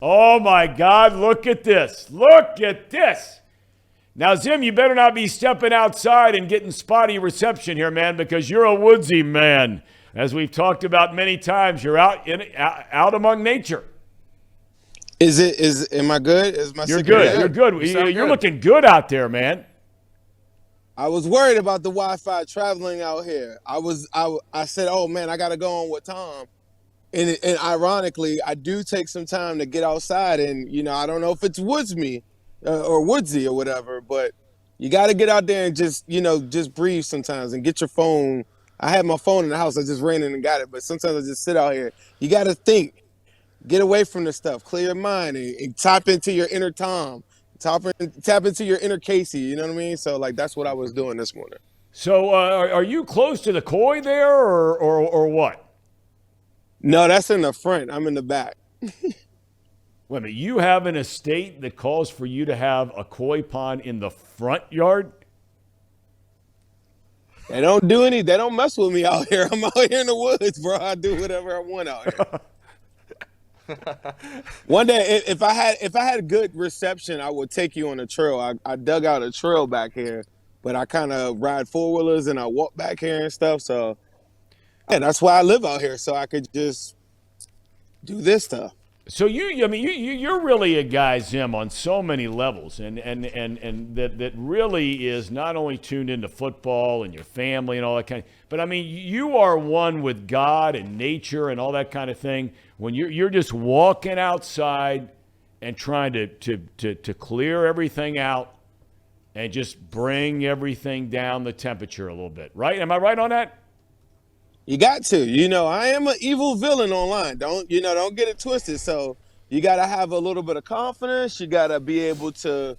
Oh my God, look at this. Look at this. Now, Zim, you better not be stepping outside and getting spotty reception here, man, because you're a woodsy man. As we've talked about many times, you're out among nature. Am I good? Is my You're signal good. good? You're good. You sound You're good. looking good out there, man. I was worried about the Wi-Fi traveling out here. I said, oh man, I gotta go on with Thom. And ironically, I do take some time to get outside, and I don't know if it's or woodsy or whatever, but you got to get out there and just breathe sometimes and get your phone. I had my phone in the house. I just ran in and got it, but sometimes I just sit out here. You got to think, get away from the stuff, clear your mind, and tap into your inner Thom, tap into your inner Casey. You know what I mean? So like that's what I was doing this morning. So, are you close to the koi there, or what? No, that's in the front. I'm in the back. Wait a minute. You have an estate that calls for you to have a koi pond in the front yard? They don't mess with me out here. I'm out here in the woods, bro. I do whatever I want out here. One day, if I had good reception, I would take you on a trail. I dug out a trail back here, but I kind of ride four-wheelers and I walk back here and stuff. So, yeah, that's why I live out here, so I could just do this stuff. So you're really a guy, Zim, on so many levels, and that really is not only tuned into football and your family and all that kind of, but I mean you are one with God and nature and all that kind of thing. When you're just walking outside and trying to clear everything out and just bring everything down the temperature a little bit, right? Am I right on that? You got to. I am an evil villain online. Don't get it twisted. So you got to have a little bit of confidence. You got to be able to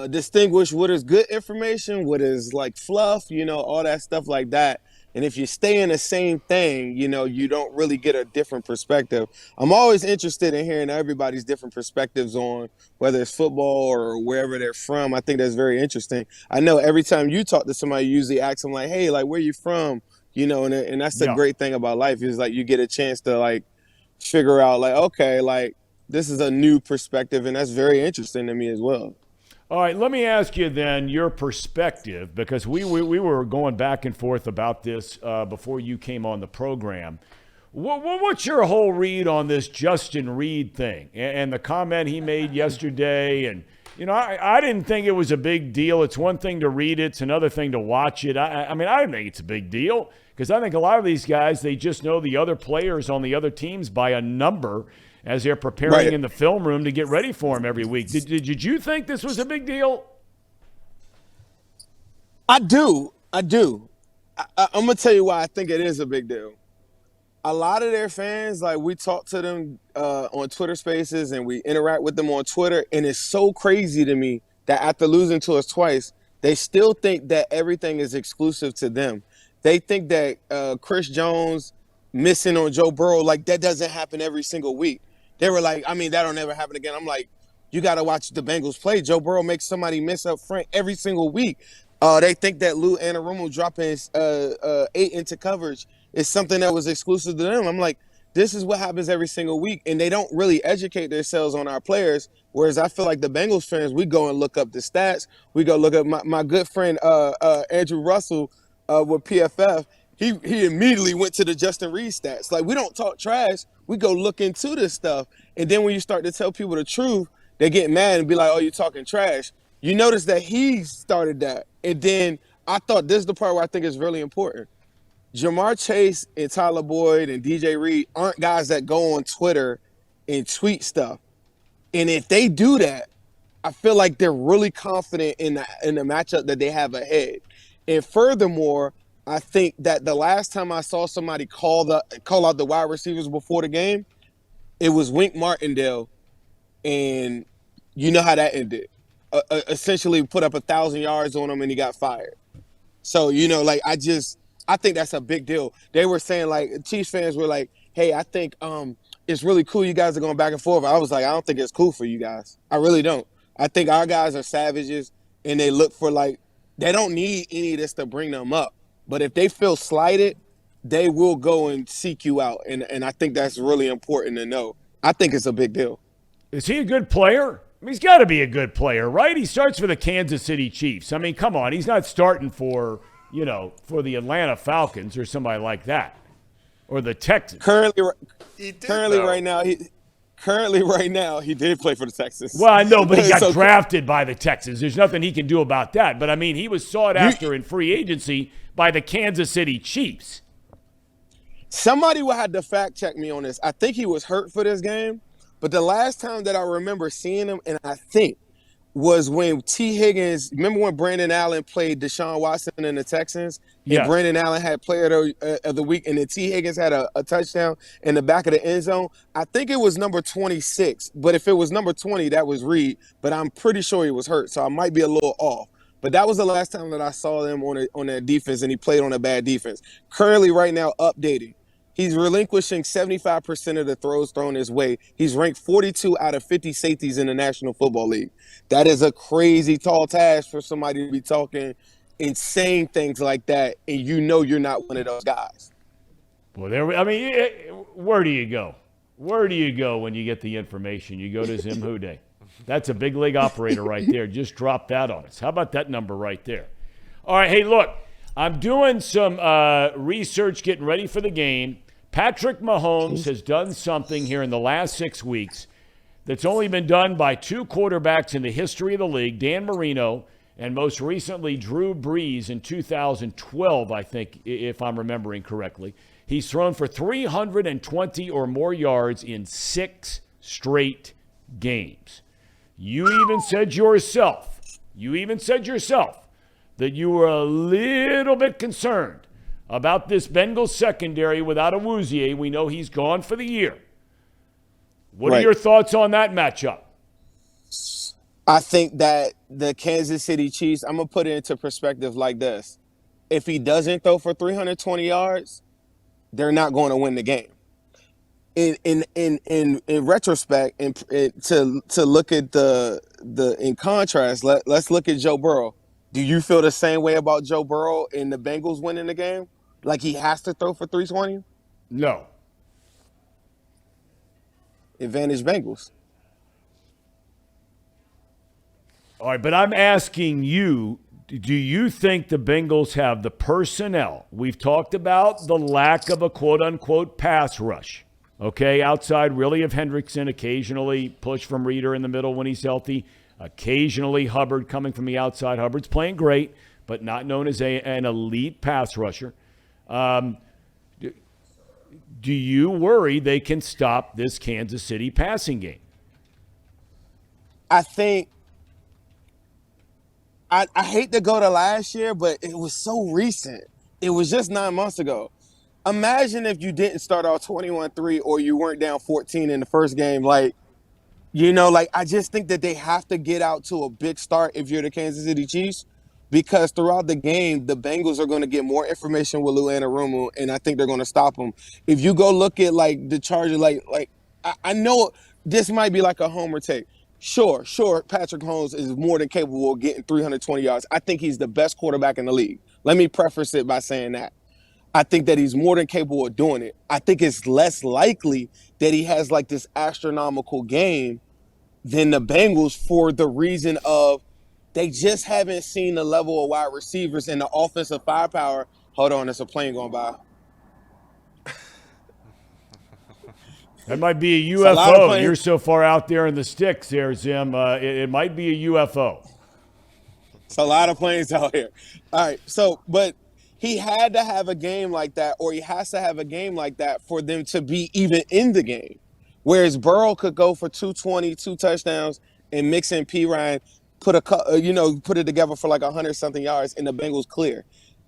distinguish what is good information, what is like fluff, all that stuff like that. And if you stay in the same thing, you don't really get a different perspective. I'm always interested in hearing everybody's different perspectives on whether it's football or wherever they're from. I think that's very interesting. I know every time you talk to somebody, you usually ask them like, hey, like, where you from? And that's the Yeah. great thing about life is like you get a chance to like figure out like, okay, like this is a new perspective. And that's very interesting to me as well. All right, let me ask you then your perspective, because we were going back and forth about this before you came on the program. What's your whole read on this Justin Reed thing and the comment he made yesterday? And, I didn't think it was a big deal. It's one thing to read it. It's another thing to watch it. I mean, I don't think it's a big deal because I think a lot of these guys, they just know the other players on the other teams by a number as they're preparing in the film room to get ready for him every week. Did you think this was a big deal? I do. I'm going to tell you why I think it is a big deal. A lot of their fans, like we talk to them on Twitter Spaces and we interact with them on Twitter, and it's so crazy to me that after losing to us twice, they still think that everything is exclusive to them. They think that Chris Jones missing on Joe Burrow, like that doesn't happen every single week. They were like, I mean, that'll never happen again. I'm like, you got to watch the Bengals play. Joe Burrow makes somebody miss up front every single week. They think that Lou Anarumo dropping 8 into coverage is something that was exclusive to them. I'm like, this is what happens every single week, and they don't really educate themselves on our players. Whereas I feel like the Bengals fans, we go and look up the stats. We go look up my good friend Andrew Russell with PFF. He immediately went to the Justin Reed stats. Like, we don't talk trash. We go look into this stuff, and then when you start to tell people the truth, they get mad and be like, "Oh, you're talking trash." You notice that he started that, and then I thought this is the part where I think is really important. Jamar Chase and Tyler Boyd and DJ Reed aren't guys that go on Twitter and tweet stuff. And if they do that, I feel like they're really confident in the matchup that they have ahead. And furthermore, I think that the last time I saw somebody call out the wide receivers before the game, it was Wink Martindale, and you know how that ended. Essentially put up 1,000 yards on him and he got fired. So, like I think that's a big deal. They were saying, like, Chiefs fans were like, hey, I think it's really cool you guys are going back and forth. I was like, I don't think it's cool for you guys. I really don't. I think our guys are savages, and they look for, like, they don't need any of this to bring them up. But if they feel slighted, they will go and seek you out. And I think that's really important to know. I think it's a big deal. Is he a good player? I mean, he's got to be a good player, right? He starts for the Kansas City Chiefs. I mean, come on. He's not starting for, for the Atlanta Falcons or somebody like that. Or the Texans. Currently right now, he did play for the Texans. Well, I know, but he got drafted by the Texans. There's nothing he can do about that. But, I mean, he was sought after in free agency by the Kansas City Chiefs. Somebody will have to fact check me on this. I think he was hurt for this game. But the last time that I remember seeing him, and I think, was when T. Higgins, remember when Brandon Allen played Deshaun Watson in the Texans? Yeah. And Brandon Allen had player of the week, and then T. Higgins had a touchdown in the back of the end zone. I think it was number 26, but if it was number 20, that was Reed. But I'm pretty sure he was hurt, so I might be a little off. But that was the last time that I saw him on that defense, and he played on a bad defense. Currently, right now, updating. He's relinquishing 75% of the throws thrown his way. He's ranked 42 out of 50 safeties in the National Football League. That is a crazy tall task for somebody to be talking insane things like that, and you're not one of those guys. Well, where do you go? Where do you go when you get the information? You go to Zim Whodey. That's a big league operator right there. Just drop that on us. How about that number right there? All right, hey, look, I'm doing some research getting ready for the game. Patrick Mahomes has done something here in the last 6 weeks that's only been done by two quarterbacks in the history of the league, Dan Marino and most recently Drew Brees in 2012, I think, if I'm remembering correctly. He's thrown for 320 or more yards in 6 straight games. You even said yourself that you were a little bit concerned about this Bengals secondary without a Woozier. We know he's gone for the year. What are your thoughts on that matchup? I think that the Kansas City Chiefs, I'm going to put it into perspective like this. If he doesn't throw for 320 yards, they're not going to win the game. In retrospect, and to look at the in contrast, let's look at Joe Burrow. Do you feel the same way about Joe Burrow and the Bengals winning the game? Like he has to throw for 320? No. Advantage Bengals. All right, but I'm asking you, do you think the Bengals have the personnel? We've talked about the lack of a quote-unquote pass rush, okay? Outside really of Hendrickson, occasionally push from Reeder in the middle when he's healthy, occasionally Hubbard coming from the outside. Hubbard's playing great, but not known as an elite pass rusher. Do you worry they can stop this Kansas City passing game? I think I hate to go to last year, but it was so recent. It was just 9 months ago. Imagine if you didn't start off 21-3 or you weren't down 14 in the first game. I just think that they have to get out to a big start if you're the Kansas City Chiefs, because throughout the game, the Bengals are going to get more information with Lou Anarumo, and I think they're going to stop them. If you go look at the Chargers, I know this might be like a homer take. Sure, Patrick Mahomes is more than capable of getting 320 yards. I think he's the best quarterback in the league. Let me preface it by saying that. I think that he's more than capable of doing it. I think it's less likely that he has this astronomical game than the Bengals for the reason of they just haven't seen the level of wide receivers and the offensive firepower. Hold on, there's a plane going by. That might be a UFO. You're so far out there in the sticks there, Zim. It might be a UFO. It's a lot of planes out here. All right, but he had to have a game like that, or he has to have a game like that for them to be even in the game. Whereas Burrow could go for 220, 2 touchdowns, and Mixon, P. Ryan put it together for 100-something yards, and the Bengals clear.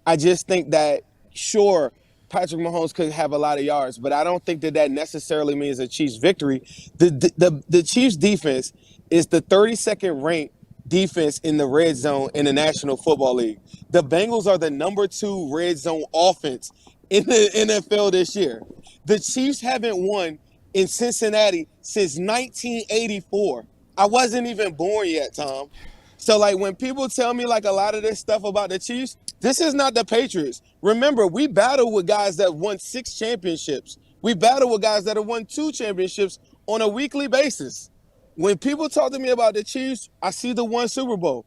I just think that, sure, Patrick Mahomes could have a lot of yards, but I don't think that necessarily means a Chiefs victory. The Chiefs defense is the 32nd ranked defense in the red zone in the National Football League. The Bengals are the number 2 red zone offense in the NFL this year. The Chiefs haven't won in Cincinnati since 1984. I wasn't even born yet, Thom. So when people tell me a lot of this stuff about the Chiefs, this is not the Patriots. Remember, we battle with guys that won 6 championships. We battle with guys that have won 2 championships on a weekly basis. When people talk to me about the Chiefs, I see the one Super Bowl.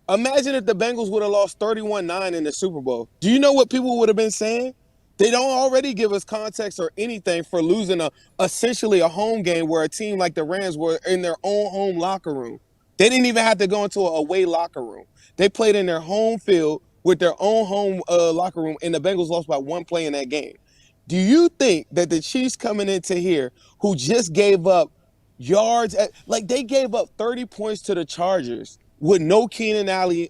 Imagine if the Bengals would have lost 31-9 in the Super Bowl. Do you know what people would have been saying? They don't already give us context or anything for losing essentially a home game where a team like the Rams were in their own home locker room. They didn't even have to go into an away locker room. They played in their home field with their own home locker room, and the Bengals lost by one play in that game. Do you think that the Chiefs coming into here, who just gave up yards, like they gave up 30 points to the Chargers with no Keenan Allen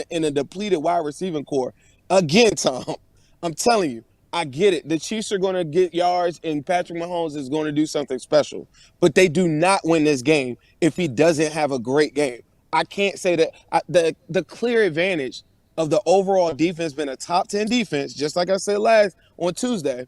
in a depleted wide receiving core? Again, Tom, I'm telling you, I get it. The Chiefs are going to get yards, and Patrick Mahomes is going to do something special. But they do not win this game if he doesn't have a great game. I can't say that. The clear advantage of the overall defense being a top 10 defense, just like I said last on Tuesday,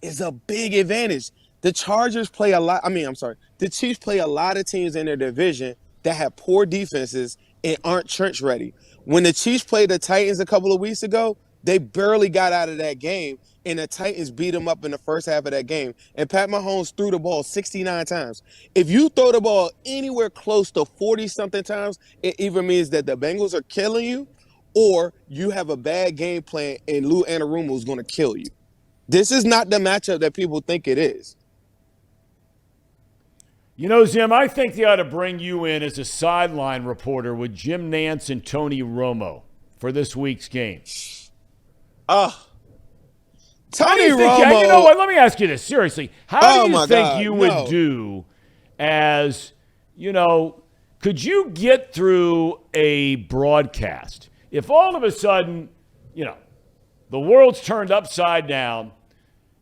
is a big advantage. The Chargers play a lot. The Chiefs play a lot of teams in their division that have poor defenses and aren't trench ready. When the Chiefs played the Titans a couple of weeks ago, they barely got out of that game, and the Titans beat them up in the first half of that game. And Pat Mahomes threw the ball 69 times. If you throw the ball anywhere close to 40-something times, it either means that the Bengals are killing you or you have a bad game plan and Lou Anarumo is going to kill you. This is not the matchup that people think it is. You know, Zim, I think they ought to bring you in as a sideline reporter with Jim Nantz and Tony Romo for this week's game. Tony Romo. You know what? Let me ask you this seriously. How do you think you would no. do as, could you get through a broadcast if all of a sudden, the world's turned upside down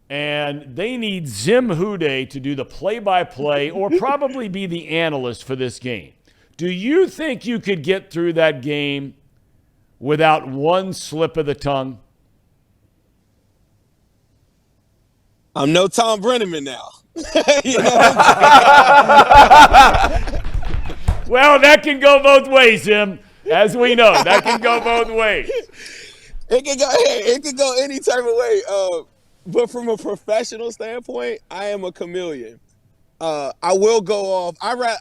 and they need Zim Whodey to do the play-by-play or probably be the analyst for this game? Do you think you could get through that game without one slip of the tongue? I'm no Thom Brennaman now. Well, that can go both ways, Zim. As we know, that can go both ways. It can go any type of way. But from a professional standpoint, I am a chameleon. I will go off.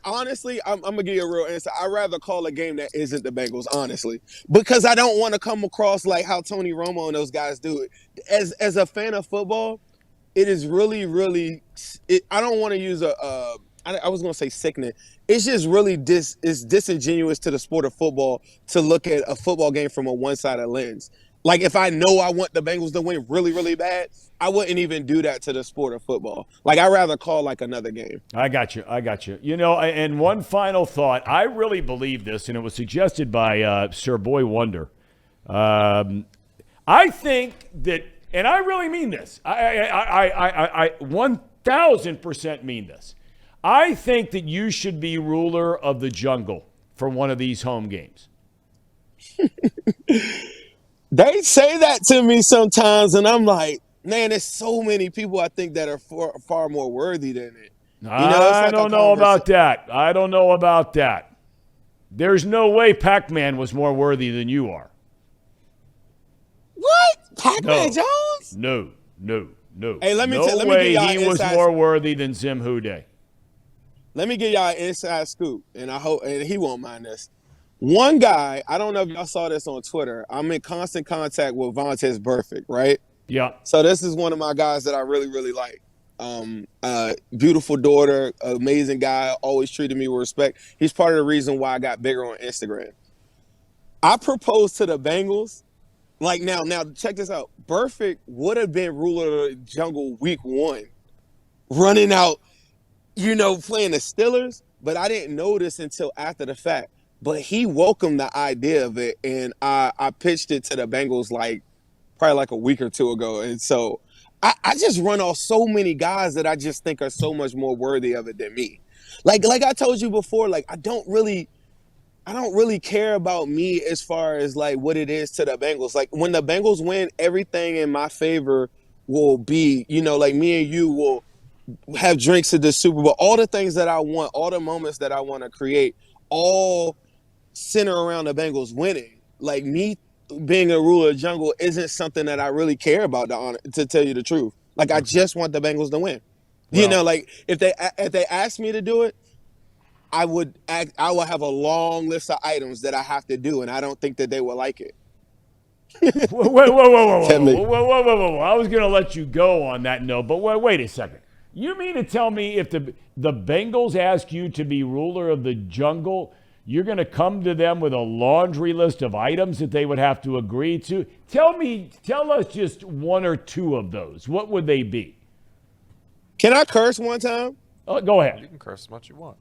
Honestly, I'm gonna give you a real answer. I'd rather call a game that isn't the Bengals, honestly, because I don't want to come across like how Tony Romo and those guys do it. As a fan of football, it is really, really. I don't want to use I was gonna say sickening. It's just really it's disingenuous to the sport of football to look at a football game from a one-sided lens. Like, if I know I want the Bengals to win really, really bad, I wouldn't even do that to the sport of football. Like, I'd rather call like another game. I got you. And one final thought. I really believe this, and it was suggested by Sir Boy Wonder. I think that, and I really mean this. I 1,000% mean this. I think that you should be ruler of the jungle for one of these home games. They say that to me sometimes, and I'm like, man, there's so many people I think that are far more worthy than it. I don't know about that. There's no way Pac-Man was more worthy than you are. What? Pac-Man Jones? No. Hey, let me no give way y'all he was more worthy than Zim Whodey. Let me give y'all an inside scoop, and I hope and he won't mind this. One guy, I don't know if y'all saw this on Twitter. I'm in constant contact with Vontaze Burfict, right? Yeah. So this is one of my guys that I really, really like. Beautiful daughter, amazing guy, always treated me with respect. He's part of the reason why I got bigger on Instagram. I proposed to the Bengals. Like, now check this out. Burfict would have been ruler of the jungle week 1, running out, playing the Steelers, but I didn't know this until after the fact. But he welcomed the idea of it, and I pitched it to the Bengals probably like a week or two ago. And so I just run off so many guys that I just think are so much more worthy of it than me. Like I told you before, I don't really care about me as far as what it is to the Bengals. Like, when the Bengals win, everything in my favor will be, me and you will have drinks at the Super Bowl. All the things that I want, all the moments that I want to create, all center around the Bengals winning. Like, me being a ruler of the jungle isn't something that I really care about, to tell you the truth. Like, I just want the Bengals to win. You Well, know, like if they ask me to do it, I would have a long list of items that I have to do, and I don't think that they would like it. whoa, whoa, whoa, whoa, whoa, Tell whoa, me. whoa, whoa, whoa, whoa. I was going to let you go on that note, but wait a second. You mean to tell me if the Bengals ask you to be ruler of the jungle, you're going to come to them with a laundry list of items that they would have to agree to? Tell us just one or two of those. What would they be? Can I curse one time? Go ahead. You can curse as much as you want.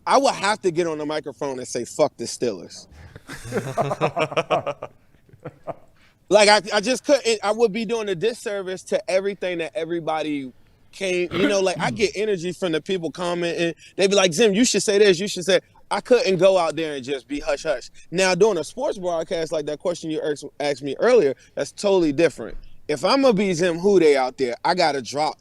I would have to get on the microphone and say, fuck the Steelers. Like, I just couldn't. I would be doing a disservice to everything that everybody came. You know, like, I get energy from the people commenting. They be like, Zim, you should say this. You should say. I couldn't go out there and just be hush hush. Now, doing a sports broadcast like that question you asked me earlier, that's totally different. If I'm gonna be Zim Whodey out there, I gotta drop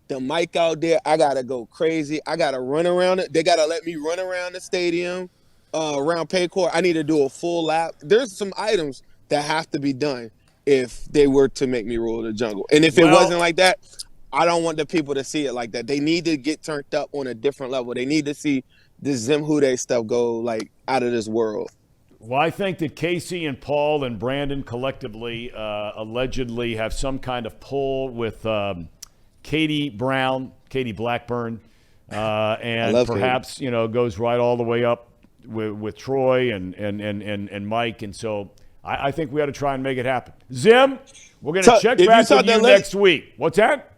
the mic out there. I gotta go crazy. I gotta run around it. They gotta let me run around the stadium, around Paycor. I need to do a full lap. There's some items that have to be done if they were to make me rule the jungle. And if it wasn't like that, I don't want the people to see it like that. They need to get turned up on a different level. They need to see this Zim Whodey stuff go like out of this world. Well, I think that Casey and Paul and Brandon collectively allegedly have some kind of pull with Katie Blackburn, and perhaps Katie. Goes right all the way up with Troy and Mike, and so I think we ought to try and make it happen. Zim, we're going to check back with you next week. What's that?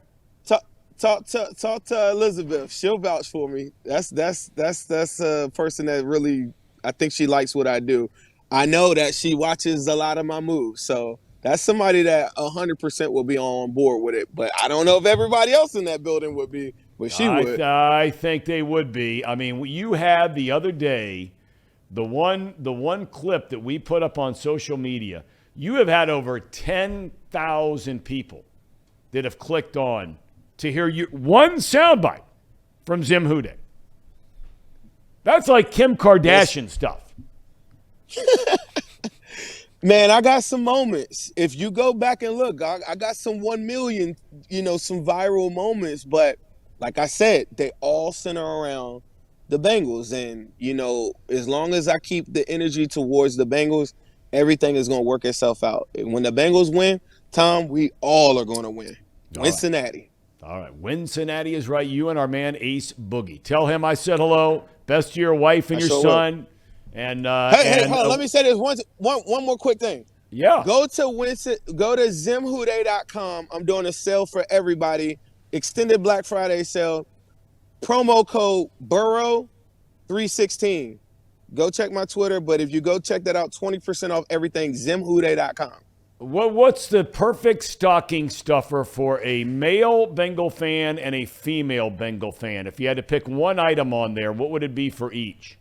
Talk to Elizabeth. She'll vouch for me. That's a person that really, I think she likes what I do. I know that she watches a lot of my moves, so that's somebody that 100% will be on board with it. But I don't know if everybody else in that building would be, but she would. I think they would be. I mean, you had the other day the one clip that we put up on social media. You have had over 10,000 people that have clicked on to hear you one soundbite from Zim Whodey. That's like Kim Kardashian stuff. Man, I got some moments. If you go back and look, I got some 1 million, some viral moments. But like I said, they all center around the Bengals. And, as long as I keep the energy towards the Bengals, everything is going to work itself out. And when the Bengals win, Thom, we all are going to win. Cincinnati. All right. Cincinnati is right. You and our man Ace Boogie. Tell him I said hello. Best to your wife and your son. Will. And hey, hold on. Let me say this one more quick thing. Yeah. Go to zimwhodey.com. I'm doing a sale for everybody. Extended Black Friday sale. Promo code Burrow 316. Go check my Twitter, but if you go check that out, 20% off everything, zimwhodey.com. What's the perfect stocking stuffer for a male Bengal fan and a female Bengal fan? If you had to pick one item on there, what would it be for each?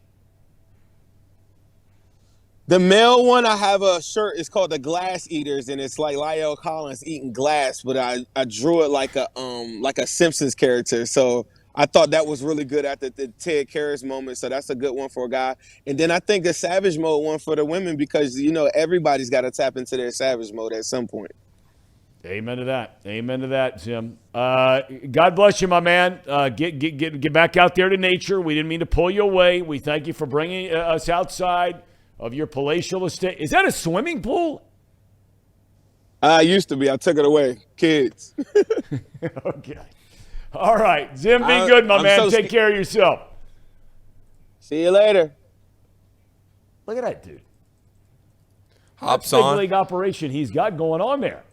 The male one, I have a shirt. It's called the Glass Eaters, and it's like Lyle Collins eating glass, but I drew it like a Simpsons character. So I thought that was really good after the Ted Karras moment. So that's a good one for a guy. And then I think the Savage Mode one for the women because, everybody's got to tap into their Savage Mode at some point. Amen to that. Amen to that, Zim. God bless you, my man. Get back out there to nature. We didn't mean to pull you away. We thank you for bringing us outside of your palatial estate. Is that a swimming pool? I used to be. I took it away. Kids. Okay. All right. Zim, be good, my man. Take care of yourself. See you later. Look at that dude. Hops That's on. big league operation he's got going on there.